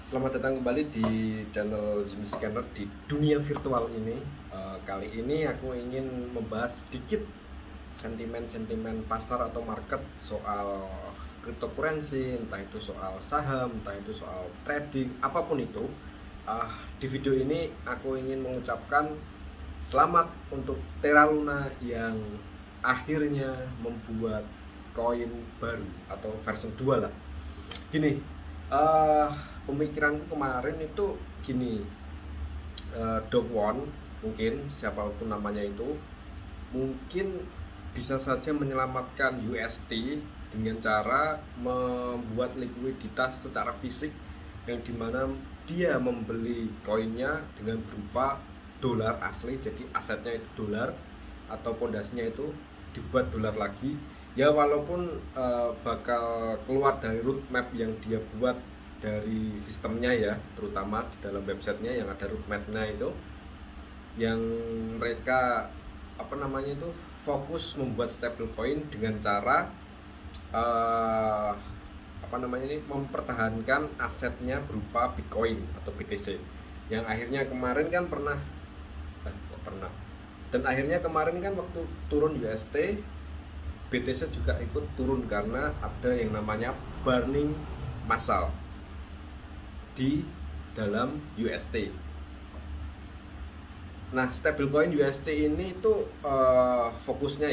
Selamat datang kembali di channel Jimmy Scanner di dunia virtual ini. Kali ini aku ingin membahas sedikit sentimen-sentimen pasar atau market soal cryptocurrency, entah itu soal saham, entah itu soal trading, apapun itu. Di video ini aku ingin mengucapkan selamat untuk Terra Luna yang akhirnya membuat koin baru atau versi 2 lah. Gini, uh, pemikiranku kemarin itu gini, Do Kwon mungkin siapapun namanya itu mungkin bisa saja menyelamatkan UST dengan cara membuat likuiditas secara fisik yang dimana dia membeli koinnya dengan berupa dolar asli, jadi asetnya itu dolar atau pondasinya itu dibuat dolar lagi ya, walaupun bakal keluar dari roadmap yang dia buat dari sistemnya ya, terutama di dalam websitenya yang ada roadmapnya itu, yang mereka fokus membuat stablecoin dengan cara mempertahankan asetnya berupa Bitcoin atau BTC, yang akhirnya kemarin kan dan akhirnya kemarin kan waktu turun UST, BTC juga ikut turun karena ada yang namanya burning massal di dalam UST. Nah, stablecoin UST ini itu fokusnya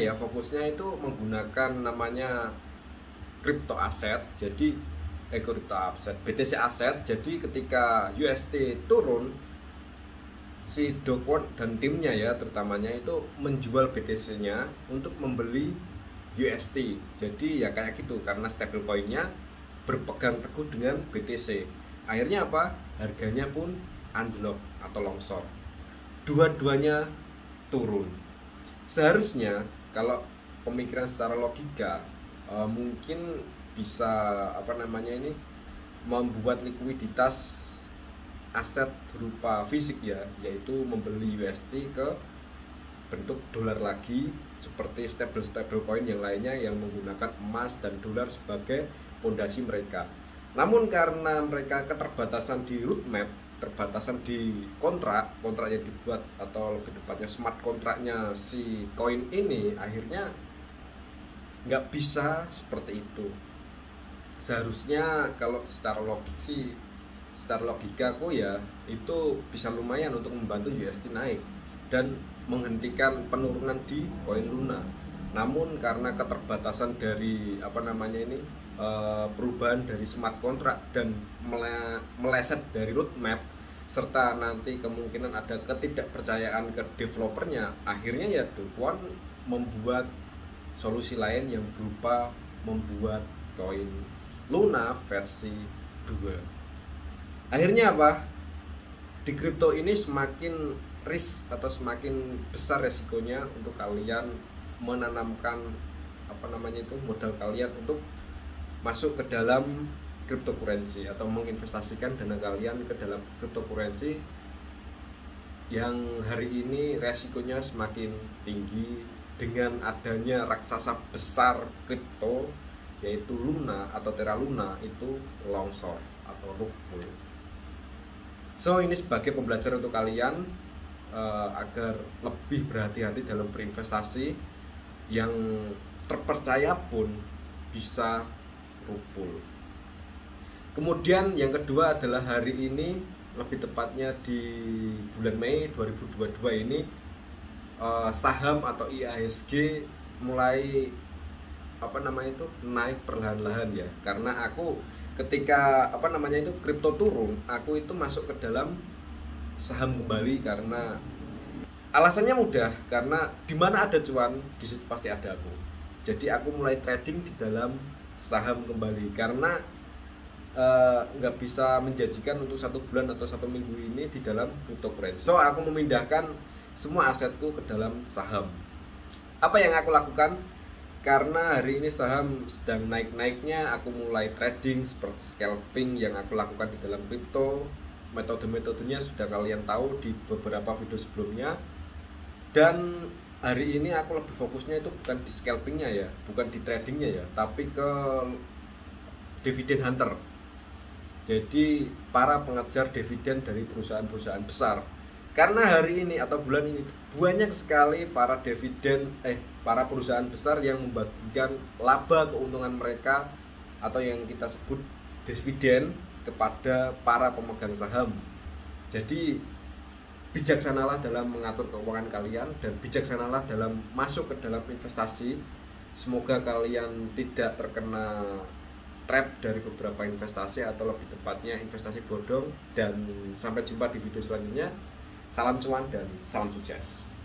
itu menggunakan namanya crypto asset. Jadi crypto asset, BTC asset. Jadi ketika UST turun, si Do Kwon dan timnya ya terutamanya itu menjual BTC-nya untuk membeli UST. Jadi ya kayak gitu, karena stablecoinnya berpegang teguh dengan BTC. Akhirnya apa? Harganya pun anjlok atau longsor. Dua-duanya turun. Seharusnya kalau pemikiran secara logika mungkin bisa membuat likuiditas aset berupa fisik ya, yaitu membeli UST ke bentuk dolar lagi seperti stablecoin yang lainnya yang menggunakan emas dan dolar sebagai pondasi mereka. Namun karena mereka keterbatasan di roadmap, terbatasan di kontrak yang dibuat atau lebih tepatnya smart kontraknya si koin ini, akhirnya nggak bisa seperti itu. Seharusnya kalau secara logika aku ya itu bisa lumayan untuk membantu USD naik dan menghentikan penurunan di koin Luna. Namun karena keterbatasan dari perubahan dari smart contract dan meleset dari roadmap, serta nanti kemungkinan ada ketidakpercayaan ke developernya, akhirnya ya Do Kwon membuat solusi lain yang berupa membuat koin Luna versi 2. Akhirnya apa? Di kripto ini semakin risk atau semakin besar resikonya untuk kalian menanamkan modal kalian untuk masuk ke dalam cryptocurrency atau menginvestasikan dana kalian ke dalam cryptocurrency yang hari ini resikonya semakin tinggi dengan adanya raksasa besar kripto yaitu Luna atau Terra Luna itu longsor atau rubuh. So ini sebagai pembelajaran untuk kalian agar lebih berhati-hati dalam berinvestasi, yang terpercaya pun bisa rubuh. Kemudian yang kedua adalah hari ini, lebih tepatnya di bulan Mei 2022 ini, saham atau IHSG mulai naik perlahan-lahan ya, karena aku ketika kripto turun, aku itu masuk ke dalam saham kembali karena alasannya mudah, karena di mana ada cuan di situ pasti ada aku. Jadi aku mulai trading di dalam saham kembali karena nggak bisa menjanjikan untuk 1 bulan atau 1 minggu ini di dalam cryptocurrency. So aku memindahkan semua asetku ke dalam saham. Apa yang aku lakukan? Karena hari ini saham sedang naik-naiknya, aku mulai trading seperti scalping yang aku lakukan di dalam kripto. Metode-metodenya sudah kalian tahu di beberapa video sebelumnya. Dan hari ini aku lebih fokusnya itu bukan di scalpingnya ya, bukan di tradingnya ya, tapi ke dividend hunter. jadi para pengejar dividen dari perusahaan-perusahaan besar. Karena hari ini atau bulan ini banyak sekali para perusahaan besar yang membagikan laba keuntungan mereka atau yang kita sebut dividen kepada para pemegang saham. Jadi bijaksanalah dalam mengatur keuangan kalian dan bijaksanalah dalam masuk ke dalam investasi. Semoga kalian tidak terkena trap dari beberapa investasi atau lebih tepatnya investasi bodong, dan sampai jumpa di video selanjutnya. Salam cuan dan salam sukses.